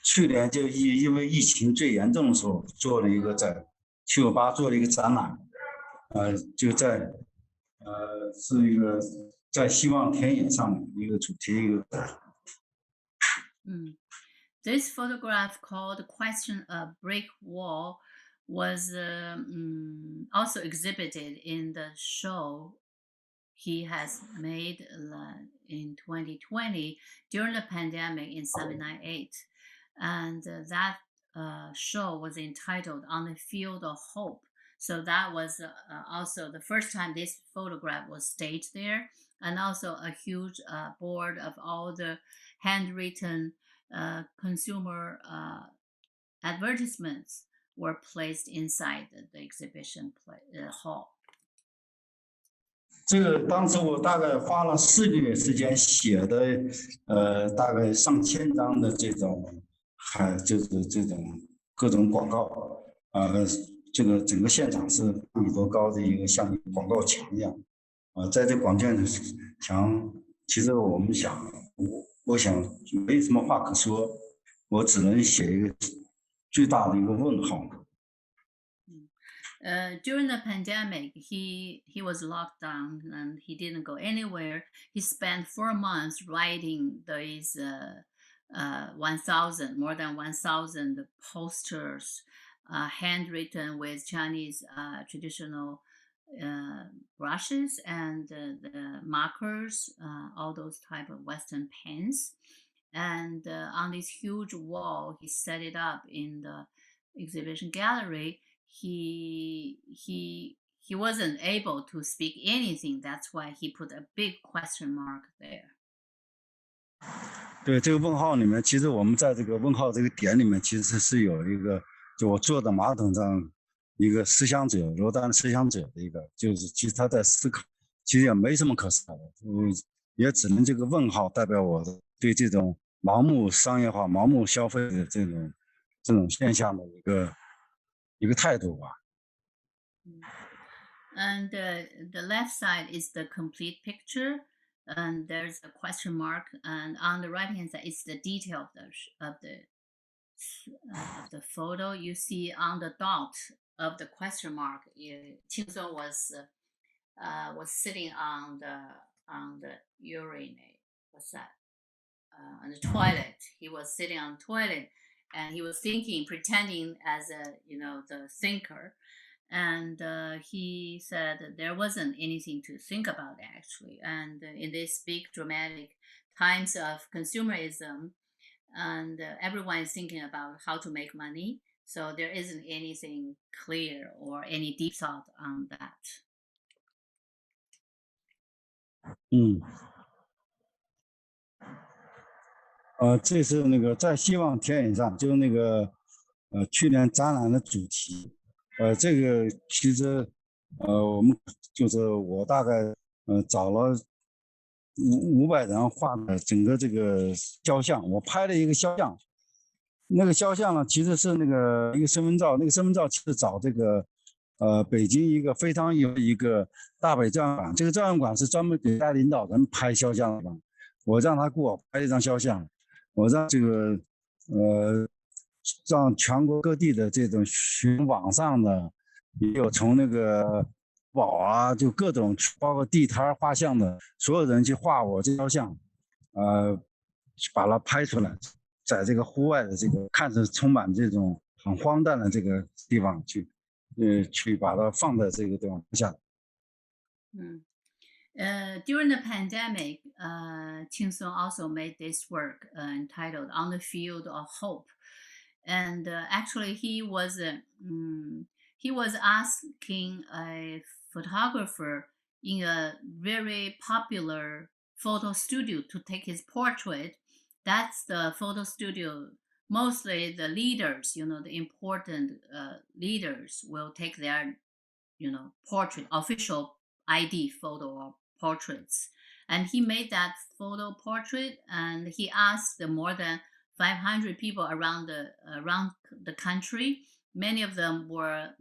去年就因为疫情最严重的时候，做了一个在758做了一个展览，就在是一个在希望田野上一个主题一个。This photograph called "Question a Brick Wall" was also exhibited in the show he has made in 2020 during the pandemic in 798. And that show was entitled "On the Field of Hope." So that was also the first time this photograph was staged there, and also a huge board of all the handwritten consumer advertisements were placed inside the exhibition hall. 这个当时我大概花了4个月时间写的，大概上千张的这种，就是这种各种广告，这个整个现场是1米多高的一个像广告墙一样，在这广告墙，其实我们我想没什么话可说，我只能写一个最大的一个问号。During the pandemic, he was locked down and he didn't go anywhere. He spent 4 months writing these more than 1,000 posters, handwritten with Chinese traditional brushes and the markers, all those type of Western pens. And on this huge wall, he set it up in the exhibition gallery. He wasn't able to speak anything. That's why he put a big question mark there. 对，这个问号里面，其实我们在这个问号这个点里面，其实是有一个，就我坐在马桶上一个思想者，罗丹思想者的一个，就是其实他在思考，其实也没什么可思考的，也只能这个问号代表我对这种盲目商业化、盲目消费的这种现象的一个态度吧。And the left side is the complete picture, and there's a question mark, and on the right hand side is the detail of the photo. You see on the dot of the question mark, Qingsong was sitting on the urinate. What's that? On the toilet. He was sitting on the toilet, and he was thinking, pretending as the thinker. And he said there wasn't anything to think about actually. And in this big dramatic times of consumerism, and everyone is thinking about how to make money, so there isn't anything clear or any deep thought on that. 这是那个在希望田野上，就是那个去年展览的主题。这个其实我们就是我大概找了500人画的整个这个肖像，我拍了一个肖像，那个肖像呢其实是那个一个身份照，那个身份照是找这个北京一个非常有一个大北照相馆，这个照相馆是专门给大领导人拍肖像的，我让他给我拍一张肖像，我让这个让全国各地的这种寻网上的，也有从那个宝啊，就各种包括地摊画像的，所有人去画我这肖像，把它拍出来，在这个户外的这个看着充满这种很荒诞的这个地方去把它放在这个地方下。During the pandemic, Qingsong also made this work entitled "On the Field of Hope." And actually, he was asking a photographer in a very popular photo studio to take his portrait. That's the photo studio. Mostly the leaders, the important leaders will take their, portrait, official ID photo or portraits. And he made that photo portrait, and he asked more than 500 people around the country. Many of them were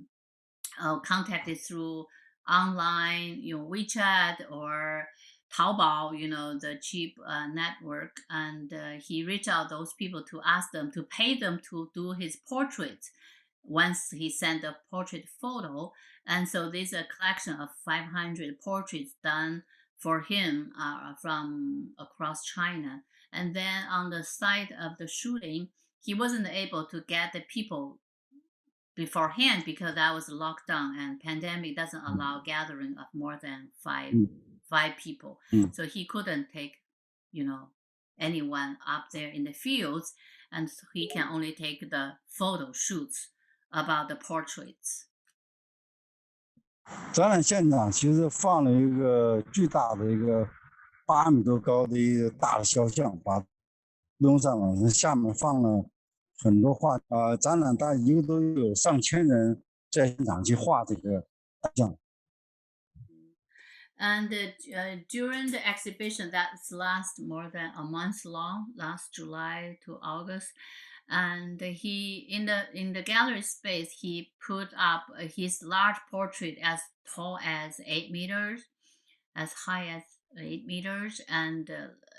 contacted through online, WeChat or Taobao, the cheap network, and he reached out those people to ask them to pay them to do his portrait once he sent a portrait photo. And so there's a collection of 500 portraits done for him from across China. And then on the side of the shooting, he wasn't able to get the people beforehand because that was lockdown and pandemic doesn't allow gathering of more than five people. So he couldn't take, anyone up there in the fields, and so he can only take the photo shoots about the portraits. 展览现场其实放了一个巨大的一个8米多高的一个大的肖像，把弄上了，下面放了很多画展览大概一个都有上千人在现场去画这个大象。And during the exhibition that's last more than a month long, last July to August, and he in the gallery space he put up his large portrait as tall as 8 meters, as high as 8 meters, and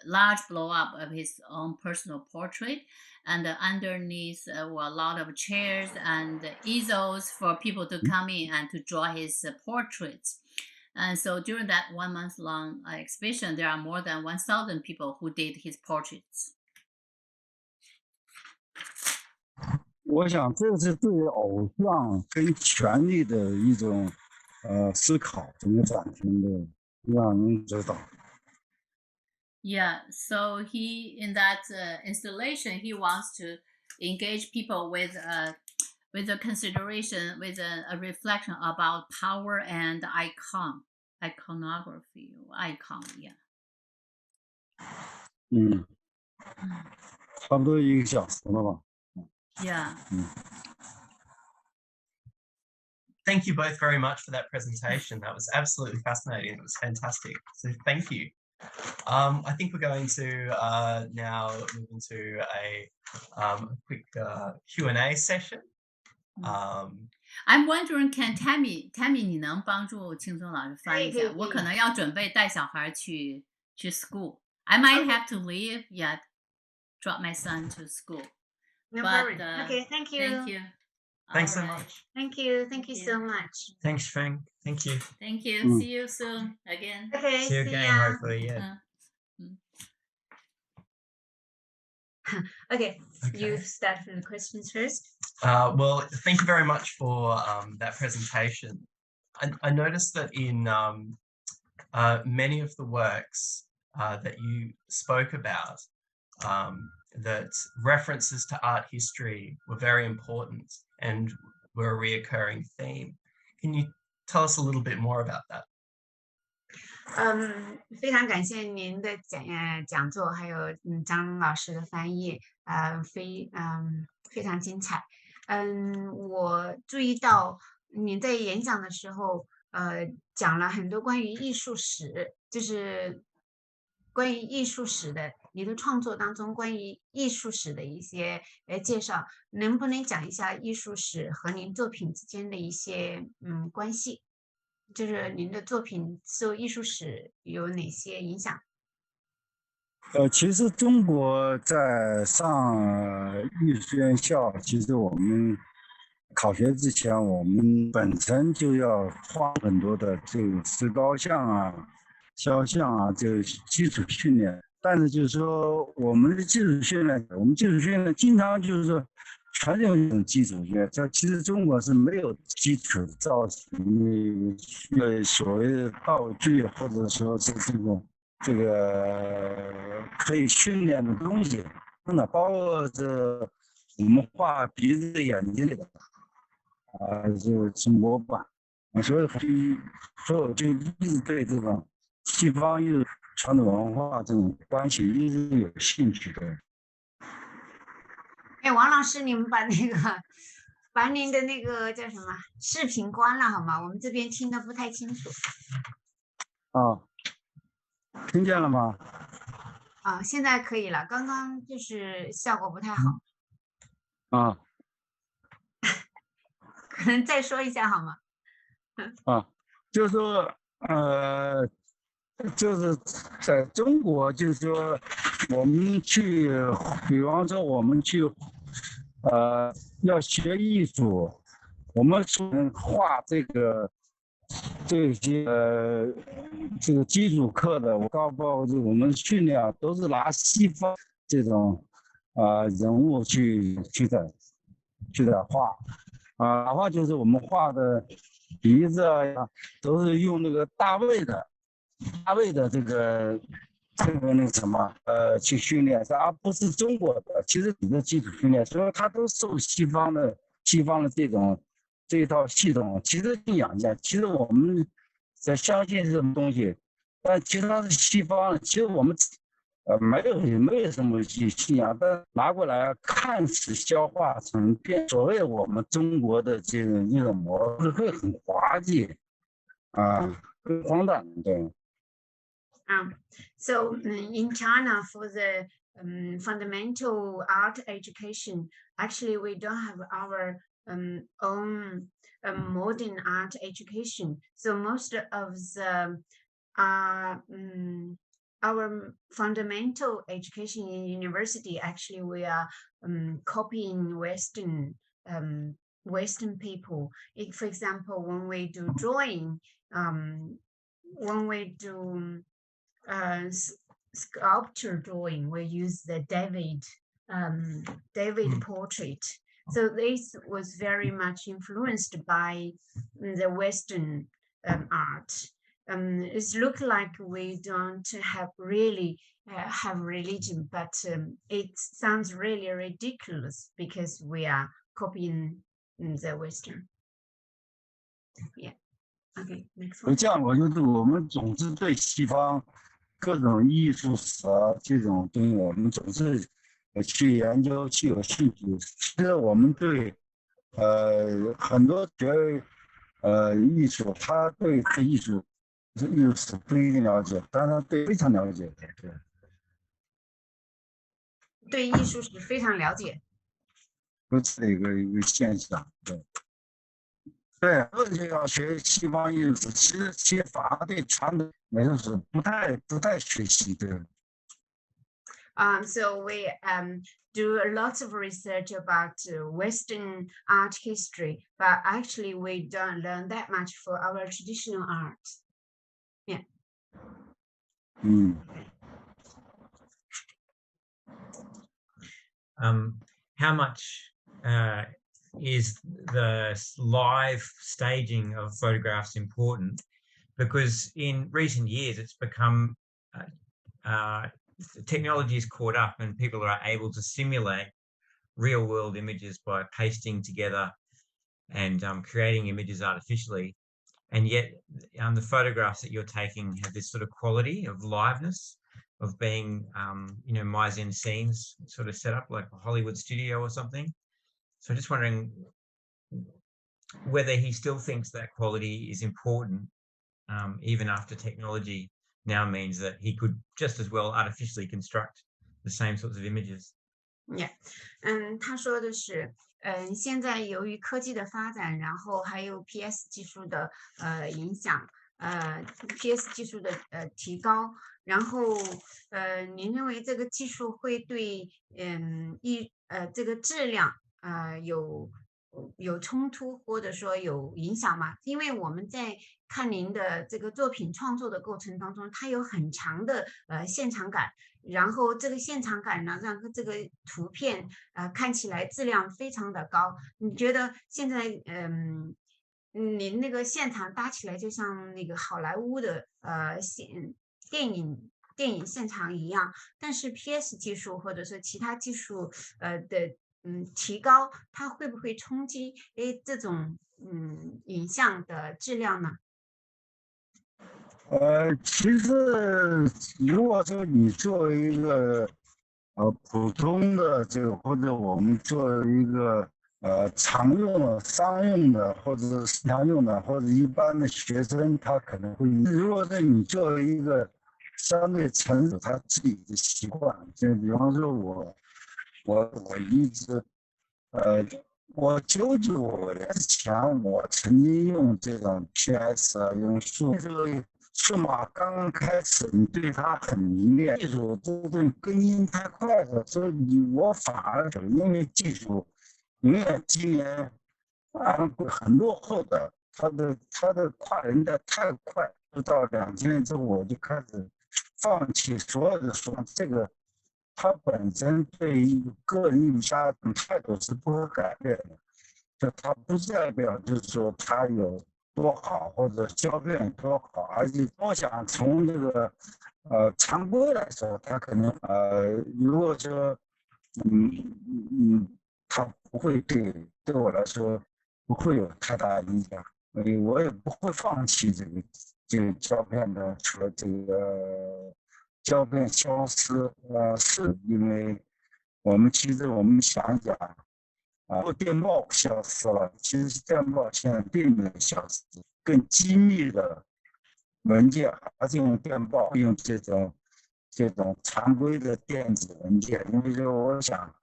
large blow up of his own personal portrait. And underneath were a lot of chairs and easels for people to come in and to draw his portraits. And so during that 1 month long exhibition, there are more than 1,000 people who did his portraits. 我想这是对偶像跟权力的一种思考，怎么展现的，让人知道。Yeah, so he in that installation he wants to engage people with a consideration, with a reflection about power and iconography, icon, yeah. 差不多1个小时了吧。Yeah. Thank you both very much for that presentation. That was absolutely fascinating. It was fantastic. So thank you. I think we're going to now move into a quick Q&A session. I'm wondering, can Tami 你能帮助青松老师翻译一下？我可能要准备带小孩去 school. I might have to leave, yeah, drop my son to school. No But, problem. Okay, thank you. Thank you. Thanks All so right. much. Thank you. Thank you so much. Thanks, Fang. Thank you. Thank you. See you soon again. Okay, See you again, ya. hopefully, yeah. Okay, you start with the questions first. Well, thank you very much for that presentation. I noticed that in many of the works that you spoke about, that references to art history were very important and were a reoccurring theme. Can you tell us a little bit more about that? 非常感谢您的讲座，还有张老师的翻译，非常精彩。我注意到您在演讲的时候，讲了很多关于艺术史，就是关于艺术史的，你的创作当中关于艺术史的一些介绍，能不能讲一下艺术史和您作品之间的一些关系？就是您的作品受艺术史有哪些影响？其实中国在上艺术院校，其实我们考学之前，我们本身就要花很多的这个石膏像啊、肖像啊，这个基础训练。但是就是说，我们的基础训练经常就是说全是用一种基础训练。其实中国是没有基础造型所谓的道具，或者说是这个可以训练的东西，包括这我们画鼻子、眼睛里的就是模板，所以就一直对这种西方艺术传统文化这种关系一直有兴趣的。哎，王老师，你们把您的那个叫什么视频关了好吗？我们这边听得不太清楚。听见了吗？现在可以了，刚刚就是效果不太好。可能再说一下好吗？就是说就是在中国，就是说我们去，比方说我们去，要学艺术，我们画这些这个基础课的，包括我们训练啊，都是拿西方这种人物去的画哪怕就是我们画的鼻子啊，都是用那个大卫的这个那个什么去训练，而不是中国的。其实你的基础训练，所以它都受西方的这一套系统，其实信仰一下。其实我们在相信这种东西，但其实它是西方的。其实我们没有什么信仰，但拿过来看似消化成所谓我们中国的这种模式，会很滑稽很荒诞，对。So in China, for the fundamental art education, actually we don't have our own modern art education. So most of the our fundamental education in university, actually we are copying Western people. For example, when we do drawing, when we do sculpture drawing, we use the David portrait. So this was very much influenced by the Western art. It looks like we don't have really have religion, but it sounds really ridiculous because we are copying the Western. Yeah. Okay, next one. 这样就是我们总是对西方各种艺术史这种东西，我们总是去研究，去有兴趣。其实我们对很多学艺术，他对艺术史不一定了解，但他对非常了解的，对。对艺术史非常了解，如此的一个现象，对。对，而且要学西方艺术，其实反而对传统美术史不太学习，对。So we do a lot of research about Western art history, but actually we don't learn that much for our traditional art. Yeah. How much is the live staging of photographs important? Because in recent years it's become technology is caught up and people are able to simulate real world images by pasting together and creating images artificially, and yet the photographs that you're taking have this sort of quality of liveness, of being mise-en scenes sort of set up like a Hollywood studio or something. So just wondering whether he still thinks that quality is important, even after technology now means that he could just as well artificially construct the same sorts of images. Yeah. 他说的是，现在由于科技的发展，然后还有 PS 技术的影响，PS 技术的提高，然后您认为这个技术会对这个质量有冲突或者说有影响吗？因为我们在看您的这个作品创作的过程当中，它有很强的现场感，然后这个现场感呢，让这个图片看起来质量非常的高。你觉得现在您那个现场搭起来就像那个好莱坞的电影现场一样，但是 PS 技术或者是其他技术的提高，它会不会冲击这种影像的质量呢？其实如果说你作为一个普通的这个，或者我们作为一个常用的、商用的，或者是市场用的，或者一般的学生，他可能会。如果是你作为一个相对成熟他自己的习惯，就比方说我一直我95年前我曾经用这种 PS 用数数码刚刚开始，你对它很迷恋，技术这种更新太快了，所以我反而因为技术永远今年很落后的，它的跨人的太快，就到2000年之后，我就开始放弃所有的书。这个它本身对于个人印刷的态度是不可改变的，就它不代表就是说它有多好或者胶片有多好，而且我想从这个常规来说，它可能如果说它不会对我来说不会有太大影响，所以我也不会放弃这个胶片的，除了这个胶片消失是因为其实我们想想电报消失了，其实电报现在并没有消失，更精密的文件还是用电报，用这种常规的电子文件，因为我想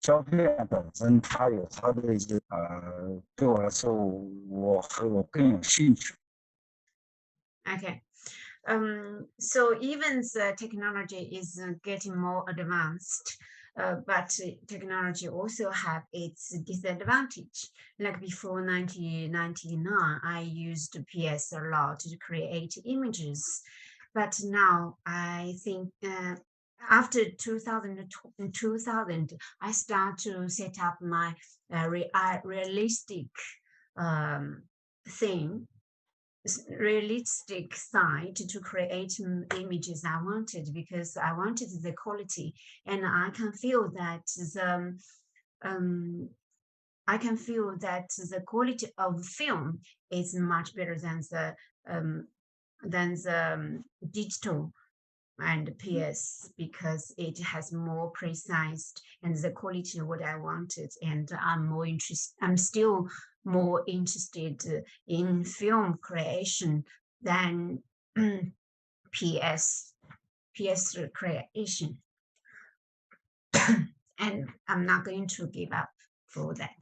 胶片本身它有它的一些对我来说我更有兴趣。Okay. So even the technology is getting more advanced, but technology also have its disadvantage. Like before 1999, I used PS a lot to create images, but now I think after 2000, I start to set up my realistic realistic side to create images I wanted, because I wanted the quality, and I can feel that the quality of film is much better than the digital and PS, because it has more precise and the quality of what I wanted, and I'm still more interested in film creation than PS creation. And I'm not going to give up for that.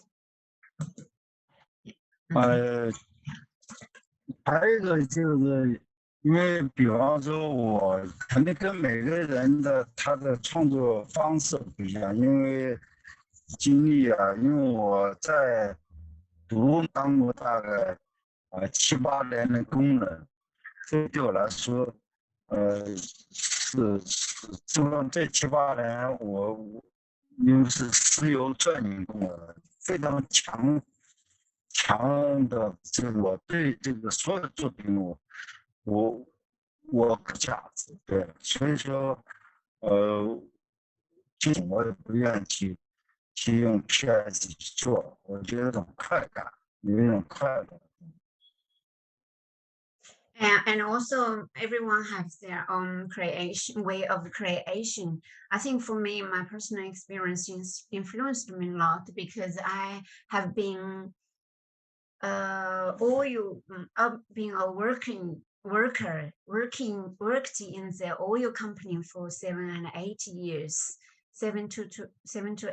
还有一个就是因为比方说我肯定跟每个人的他的创作方式不一样，因为经历因为我在当过大概7、8年的工人，所以对我来说就说这7、8年我因为是石油钻井工人，非常强的这个我对这个所有的作品我价值，对，所以说其实我也不愿意去用 PS 去做，我觉得有种快感，有一种快乐。And also everyone has their own way of creation. I think for me, my personal experience influenced me a lot, because I have been being a worked in the oil company for 7 and 8 years, 7 to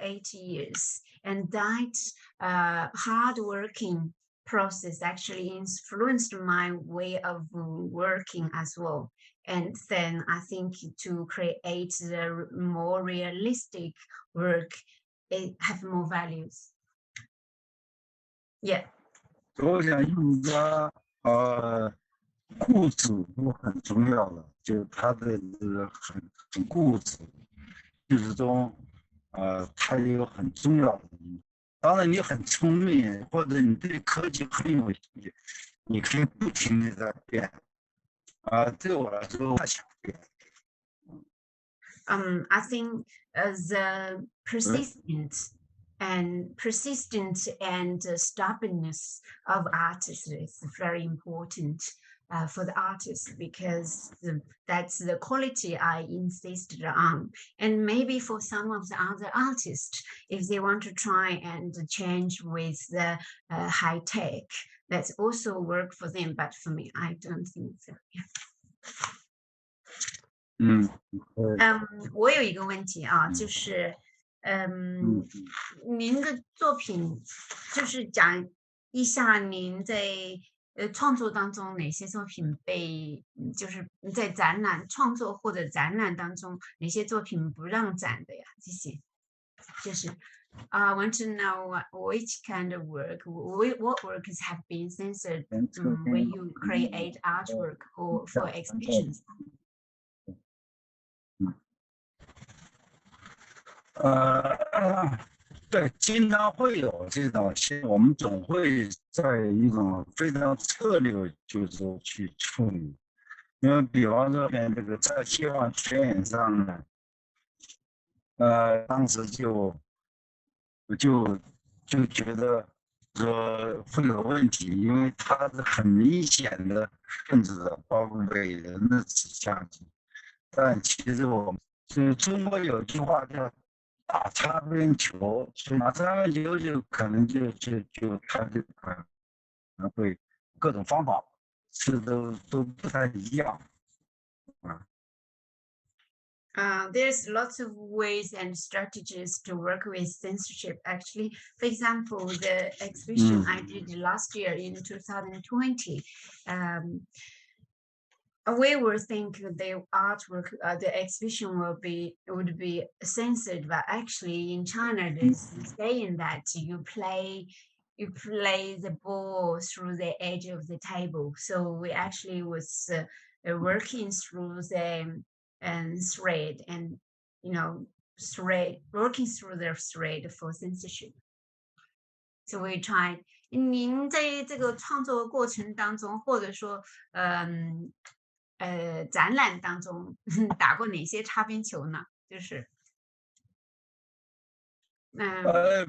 8 years, and that hard-working process actually influenced my way of working as well. And then I think to create the more realistic work, it have more values. Yeah. 我想艺术家固执都很重要的，就他的这个很固执，艺术中他也有很重要的意义。当然你很聪明，或者你对科技很有兴趣，你可以不停地在变。对我来说我想变。I think the persistent and stubbornness of artists is very important for the artist, because that's the quality I insisted on. And maybe for some of the other artists, if they want to try and change with the high tech, that's also work for them. But for me, I don't think so. Yeah. 我有一个问题啊，就是您的作品就是讲一下您在创作当中哪些作品被就是在展览创作或者展览当中哪些作品不让展的呀？这些就是 I want to know which kind of work, what works have been censored when you create artwork or for exhibitions. 对，经常会有这种，我们总会在一种非常策略，就是说去处理。因为比方说，这个在希望田野上呢，当时就觉得说会有问题，因为它是很明显的限制了包括伟人的指向性。但其实我们是中国有句话叫打擦边球，打擦边球就可能它就可能会各种方法是都不太一样啊。There's lots of ways and strategies to work with censorship. Actually, for example, the exhibition I did last year in 2020, we were thinking the artwork, the exhibition would be censored, but actually in China, there's saying that you play the ball through the edge of the table. So we actually was working through the thread and working through the thread for censorship. So we tried. 您在这个创作过程当中，或者说展览当中打过哪些擦边球呢？就是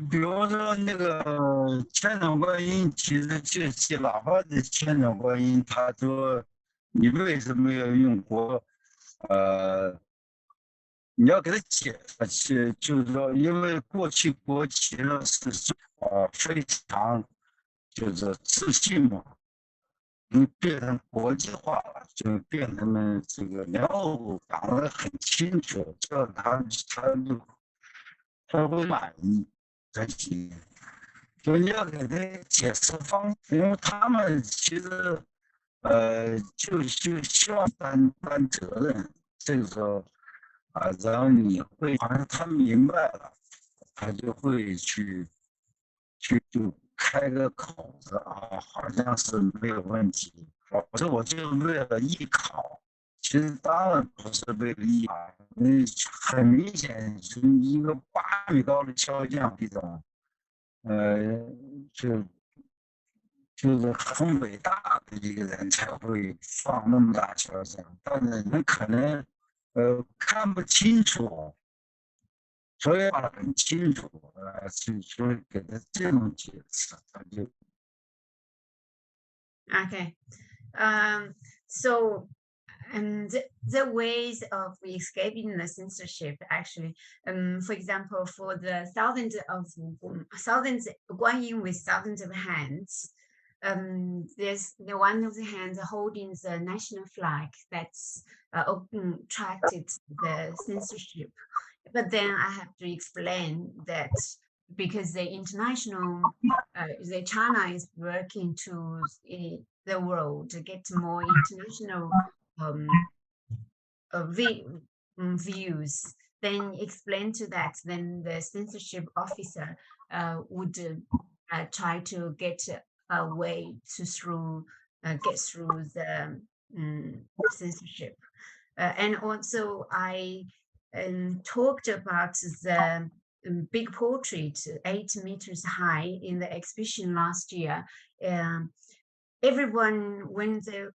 比如说那个千手观音，其实就是哪怕是千手观音，他说你为什么要用你要给他解释，就是说，因为过去国旗呢是非常就是自信嘛，变成国际化了，就变成了这个然后讲得很清楚，这他会满意才行。就你要给他解释方，因为他们其实就希望担责任，这个时候然后你会好像他明白了，他就会去就开个口子好像是没有问题。我就为了艺考，其实当然不是为了艺考，很明显是一个8米高的肖像这种，就是很伟大的一个人才会放那么大肖像，但是人可能看不清楚，所以画得很清楚，所以给他这种解释，他就。Okay. So the ways of escaping the censorship actually, for example, for the thousands Guan Yin with thousands of hands, there's the one of the hands holding the national flag that's attracted the censorship. But then I have to explain that because the international, the China is working to the world to get more international views, then explain to that, then the censorship officer would try to get a way to get through the censorship. And also I talked about the big portrait 8 meters high in the exhibition last year. Everyone, when they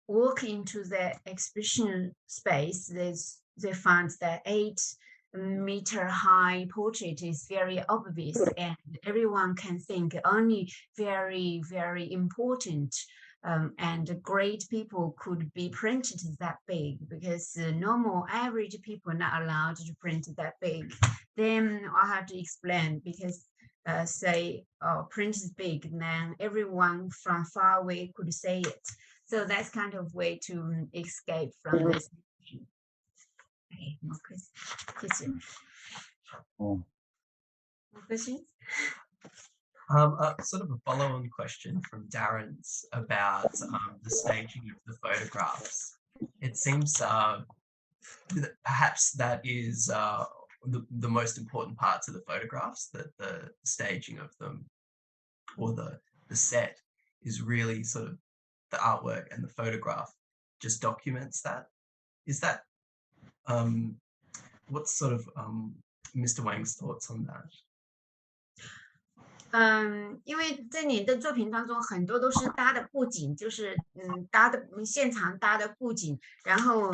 walk into the exhibition space, they found that 8-meter high portrait is very obvious, and everyone can think only very, very important and great people could be printed that big, because normal average people are not allowed to print that big. Then I have to explain, because say print is big, then everyone from far away could say it. So that's kind of way to escape from this. Okay, more questions. More questions? Sort of a follow-on question from Darren's about the staging of the photographs. It seems that perhaps that is the most important parts of the photographs, that the staging of them or the set is really sort of the artwork, and the photograph just documents that. Is that what's sort of Mr. Wang's thoughts on that? 因为在你的作品当中，很多都是搭的布景，就是搭的现场搭的布景，然后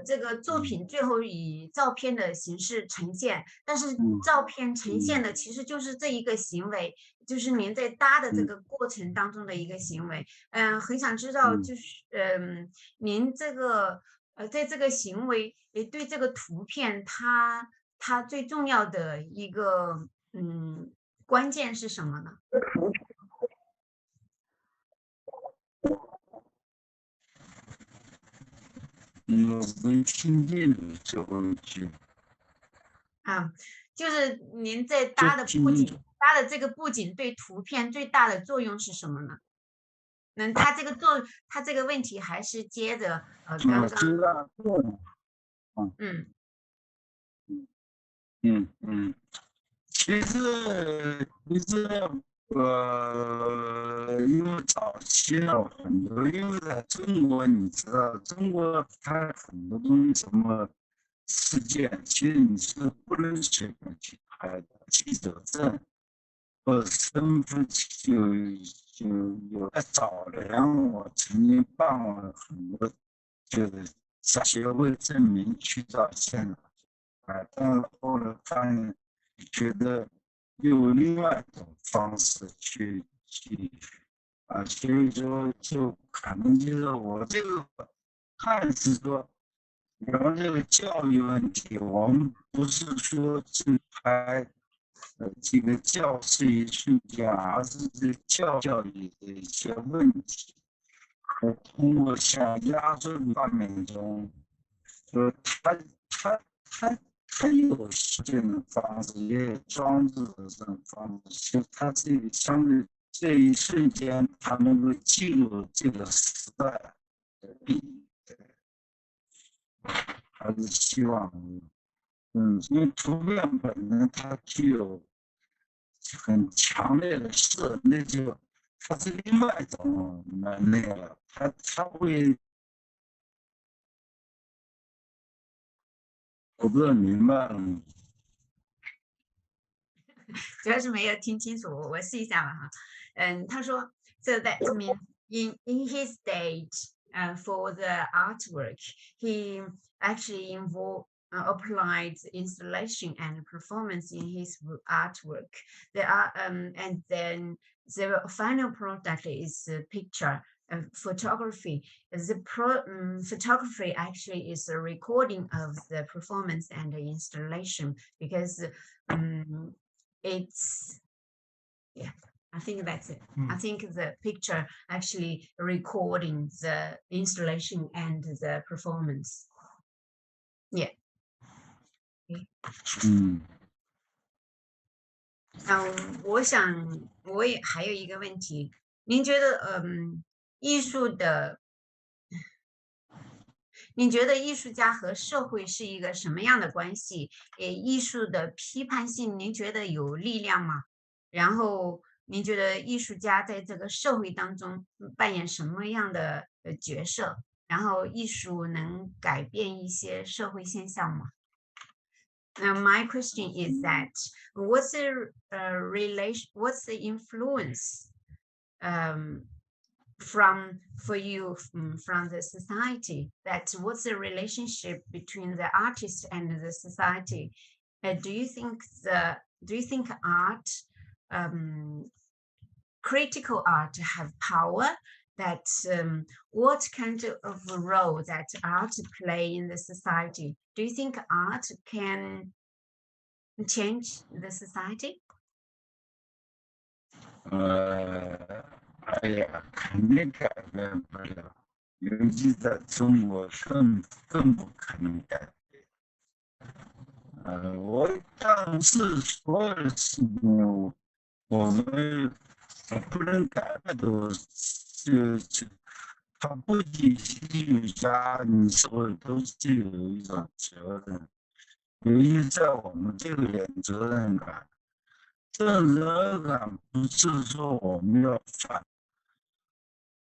这个作品最后以照片的形式呈现，但是照片呈现的其实就是这一个行为，就是您在搭的这个过程当中的一个行为。很想知道，就是您这个在这个行为对这个图片它最重要的一个关键是什么呢？我没听见你最后一句。就是您在搭的布景，搭的这个布景对图片最大的作用是什么呢？他这个问题还是接着刚刚其实因为早期呢很多，因为在中国你知道，中国它很多东西什么事件，其实你是不能随便去拍的，记者证或者身份就有的。早年我曾经办过很多，就是学位证明去到现场但是后来发现觉得有另外一种方式去所以说就可能就是我这个看是说，然后这个教育问题，我们不是说去拍这个教师艺术家，而是这教育的一些问题。通过像压缩画面中，就它有实践的方式，也有装置的这种方式，就它这个相对这一瞬间，它能够记录这个时代的意义。还是希望，因为图片本身它具有很强烈的色，那就它是另外一种能力了，它会。我不知道明白了吗？主要是没有听清楚，我试一下吧哈。他说 ，so that means in his stage for the artwork, he actually applied installation and performance in his artwork. And then the final product is a picture. Photography. The photography actually is a recording of the performance and the installation because it's I think that's it. I think the picture actually recording the installation and the performance. Yeah. 我也还有一个问题，您觉得您觉得艺术家和社会是一个什么样的关系？艺术的批判性，您觉得有力量吗？然后您觉得艺术家在这个社会当中扮演什么样的角色？然后艺术能改变一些社会现象吗？Now my question is that what's the influence for you from the society? That what's the relationship between the artist and the society? Do you think art, critical art, have power? That what kind of role that art play in the society? Do you think art can change the society? 哎呀，肯定改变不了，尤其在中国更不可能改变。我当时所有的事情，我们不能改太多，他不仅是艺术家，你所有都是有一种责任，尤其在我们这个点责任感。这责任感不是说我们要反，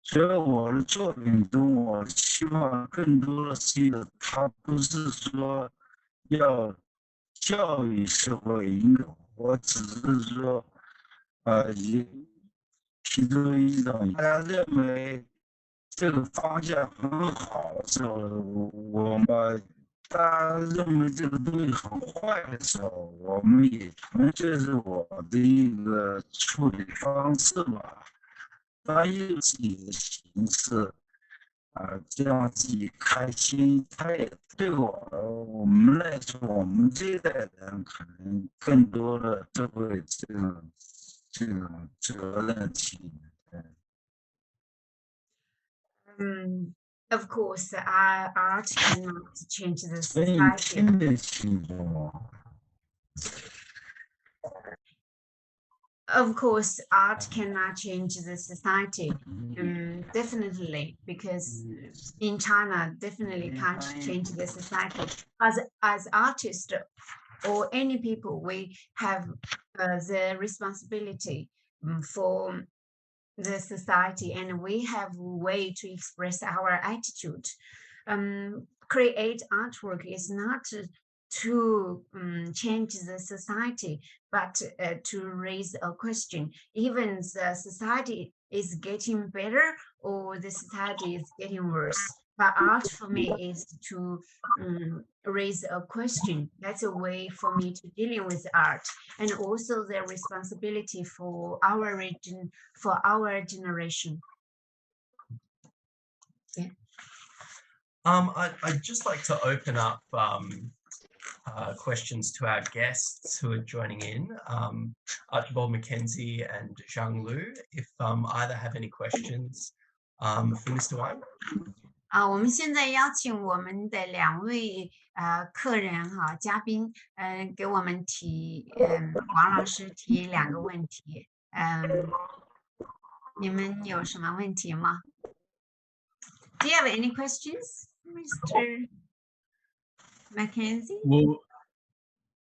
所以我的作品中，我希望更多的是一个，它不是说要教育社会引导，我只是说，提出一种大家认为这个方向很好的时候，我们大家认为这个东西很坏的时候，我们也纯粹是我的一个处理方式吧。当然有自己的形式，这样自己开心，他也对我们来说，我们这一代人可能更多的就会这种责任体。Of course, art cannot change the 所以你 society. 听得清楚吗？ Of course, art cannot change the society. Definitely, because in China, definitely can't change the society. As artists or any people, we have the responsibility for the society, and we have a way to express our attitude. Create artwork is not to change the society, but to raise a question. Even the society is getting better or the society is getting worse. But art for me is to raise a question. That's a way for me to dealing with art, and also the responsibility for our region, for our generation. Yeah. I'd just like to open up questions to our guests who are joining in, Archibald Mackenzie and Zhang Lu, if either have any questions for Mr. Wang. 我们现在邀请我们的2位客人哈嘉宾，给我们王老师提2个问题，你们有什么问题吗？ Do you have any questions, Mr. Mackenzie?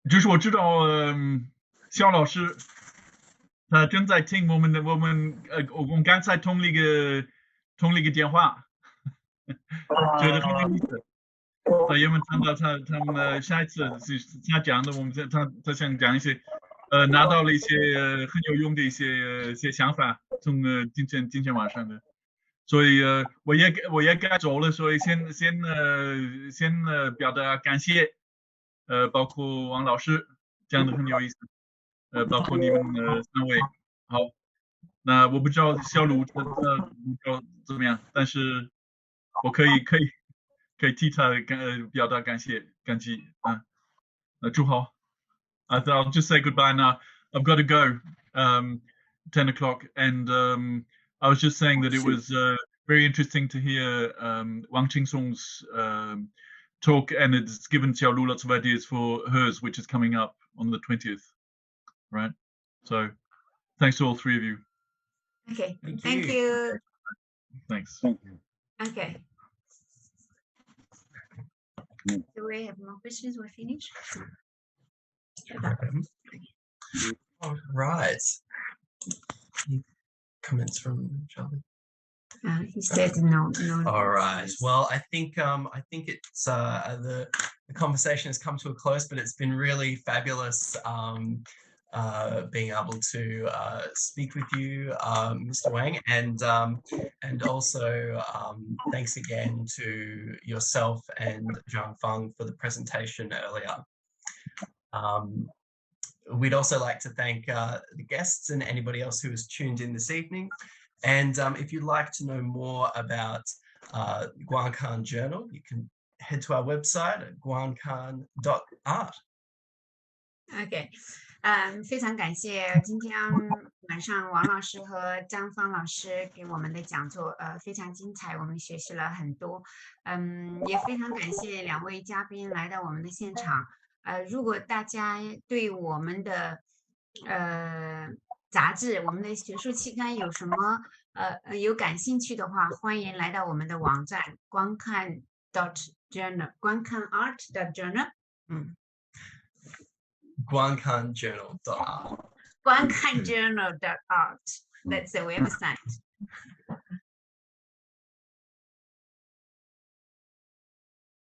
就是我知道，肖老师他正在听我们刚才通了一个电话，觉得很有意思。因为看到他们下一次是他讲的，我们他想讲一些，拿到了一些很有用的一些想法，从今天晚上的，所以我也该走了，所以先表达感谢，包括王老师讲的很有意思，包括你们3位，好，那我不知道小卢不知道怎么样，但是我可以替他表达感激，祝好。I'll just say goodbye now. I've got to go. 10 o'clock, and I was just saying that it was very interesting to hear Wang Qingsong's talk, and it's given Xiaolu lots of ideas for hers, which is coming up on the 20th, right? So thanks to all 3 of you. Okay, thank you. Thanks. Okay. Do we have more questions? We're finished? All right. Any comments from Charlie? He said no. All right. Well, I think it's the conversation has come to a close, but it's been really fabulous being able to speak with you, Mr. Wang, and also thanks again to yourself and Zhang Fang for the presentation earlier. We'd also like to thank the guests and anybody else who has tuned in this evening. And if you'd like to know more about Guan Kan Journal, you can head to our website at guankan.art. Okay. 非常感谢今天晚上王老师和张芳老师给我们的讲座，非常精彩，我们学习了很多。也非常感谢2位嘉宾来到我们的现场。如果大家对我们的杂志，我们的学术期刊有什么有感兴趣的话，欢迎来到我们的网站观看 .journal 观看 art.journal。Guan Kan Journal. 观看 journal.art. That's the website.